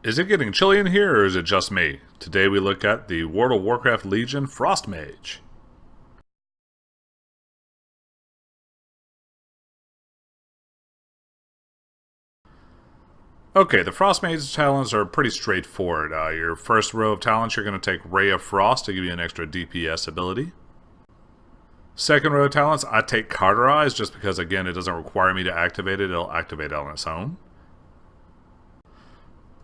Is it getting chilly in here, or is it just me? Today we look at the World of Warcraft Legion Frost Mage. Okay, the Frost Mage talents are pretty straightforward. Your first row of talents, you're going to take Ray of Frost to give you an extra DPS ability. Second row of talents, I take Cauterize just because, again, it doesn't require me to activate it. It'll activate it on its own.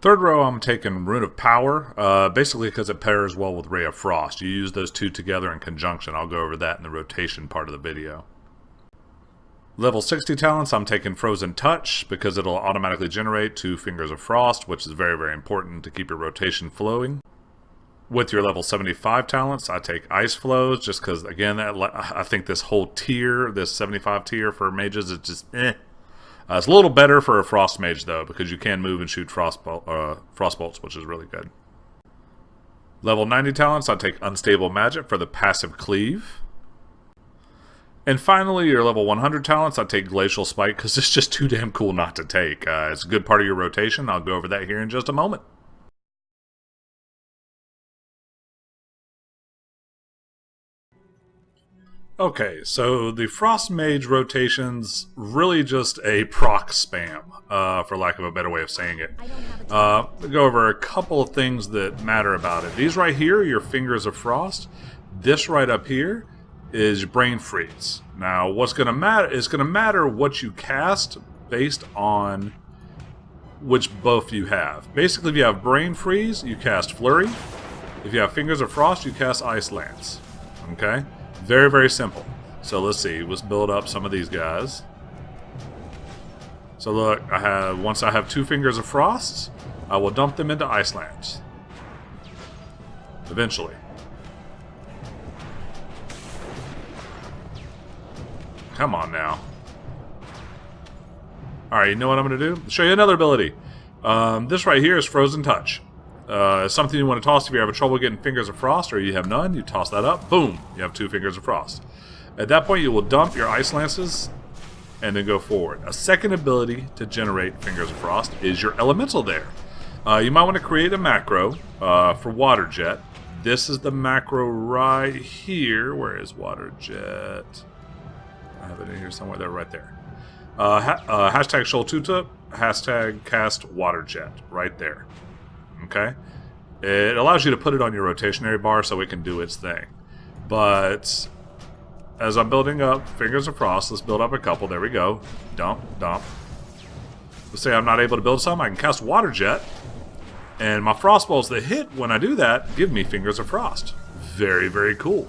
Third row, I'm taking Rune of Power, basically because it pairs well with Ray of Frost. You use those two together in conjunction. I'll go over that in the rotation part of the video. Level 60 talents, I'm taking Frozen Touch because it'll automatically generate 2 Fingers of Frost, which is very, very important to keep your rotation flowing. With your level 75 talents, I take Ice Flows just because, again, I think this whole tier, this 75 tier for mages is just eh. It's a little better for a Frost Mage, though, because you can move and shoot Frost Bolts, which is really good. Level 90 talents, I take Unstable Magic for the passive Cleave. And finally, your level 100 talents, I take Glacial Spike because it's just too damn cool not to take. It's a good part of your rotation. I'll go over that here in just a moment. Okay, so the Frost Mage rotation's really just a proc spam, for lack of a better way of saying it. I'll go over a couple of things that matter about it. These right here are your Fingers of Frost. This right up here is your Brain Freeze. Now, what's going to matter is going to matter what you cast based on which buff you have. Basically, if you have Brain Freeze, you cast Flurry. If you have Fingers of Frost, you cast Ice Lance. Okay? Very, very simple. So let's see. Let's build up some of these guys. So look, once I have 2 Fingers of Frost, I will dump them into Ice Lance. Eventually. Come on now. Alright, you know what I'm going to do? Show you another ability. This right here is Frozen Touch. Something you want to toss if you're having trouble getting Fingers of Frost or you have none. You toss that up. Boom. You have 2 Fingers of Frost. At that point, you will dump your Ice Lances and then go forward. A second ability to generate Fingers of Frost is your Elemental there. You might want to create a macro for Water Jet. This is the macro right here. Where is Water Jet? I have it in here somewhere. There, right there. Hashtag Shoal Tutup, hashtag cast Water Jet, right there. Okay? It allows you to put it on your rotationary bar so it can do its thing. But as I'm building up Fingers of Frost, let's build up a couple. There we go. Dump, dump. Let's say I'm not able to build some, I can cast Water Jet. And my Frost Bolts that hit when I do that give me Fingers of Frost. Very, very cool.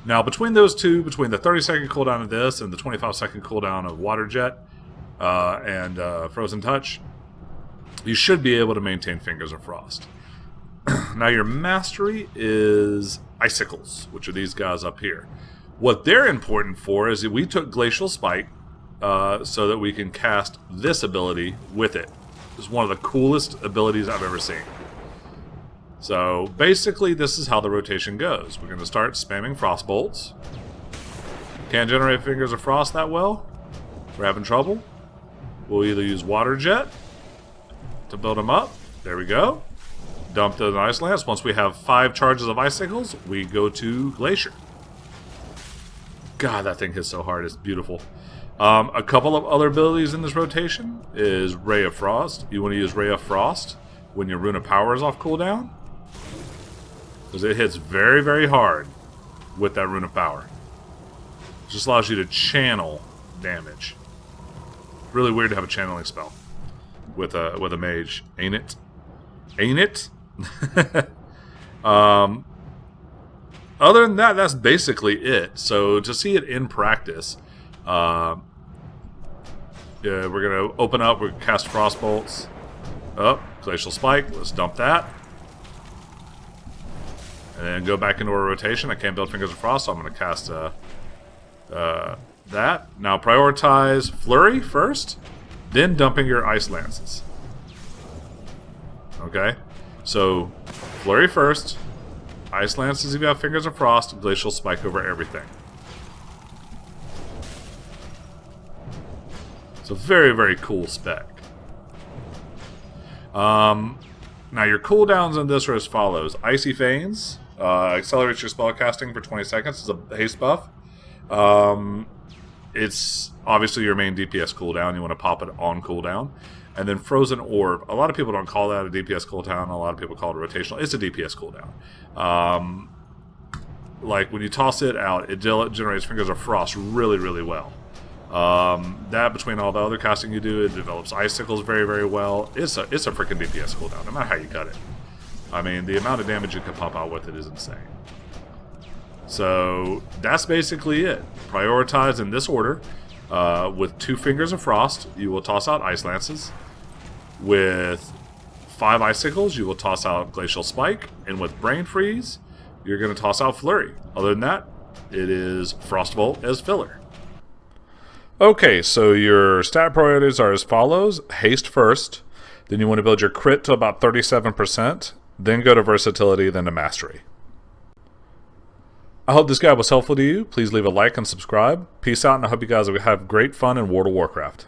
Now, between those two, between the 30-second cooldown of this and the 25-second cooldown of Water Jet and Frozen Touch, you should be able to maintain Fingers of Frost. Now, your Mastery is Icicles, which are these guys up here. What they're important for is that we took Glacial Spike so that we can cast this ability with it. It's one of the coolest abilities I've ever seen. So, basically, this is how the rotation goes. We're going to start spamming Frost Bolts. Can't generate Fingers of Frost that well. We're having trouble. We'll either use Water Jet to build them up. There we go. Dump the Ice Lance. Once we have 5 charges of Icicles, we go to Glacier. God, that thing hits so hard. It's beautiful. A couple of other abilities in this rotation is Ray of Frost. You want to use Ray of Frost when your Rune of Power is off cooldown, because it hits very, very hard with that Rune of Power. It just allows you to channel damage. Really weird to have a channeling spell with a mage, ain't it? Ain't it? Other than that, that's basically it. So to see it in practice, yeah, we're gonna open up. We're gonna cast Frost Bolts. Oh, Glacial Spike. Let's dump that. And then go back into our rotation. I can't build Fingers of Frost, so I'm going to cast that. Now prioritize Flurry first, then dumping your Ice Lances. Okay? So, Flurry first, Ice Lances if you have Fingers of Frost, Glacial Spike over everything. It's a very, very cool spec. Now your cooldowns in this are as follows. Icy Feigns accelerates your spellcasting for 20 seconds. It's a haste buff. It's obviously your main DPS cooldown. You want to pop it on cooldown. And then Frozen Orb. A lot of people don't call that a DPS cooldown. A lot of people call it a rotational. It's a DPS cooldown. Like when you toss it out, it generates Fingers of Frost really, really well. That between all the other casting you do, it develops Icicles very, very well. It's a freaking DPS cooldown, no matter how you cut it. I mean, the amount of damage you can pump out with it is insane. So that's basically it. Prioritize in this order. With 2 Fingers of Frost, you will toss out Ice Lances. With 5 Icicles, you will toss out Glacial Spike. And with Brain Freeze, you're going to toss out Flurry. Other than that, it is Frostbolt as filler. Okay, so your stat priorities are as follows. Haste first. Then you want to build your crit to about 37%. Then go to versatility, then to mastery. I hope this guide was helpful to you. Please leave a like and subscribe. Peace out, and I hope you guys have great fun in World of Warcraft.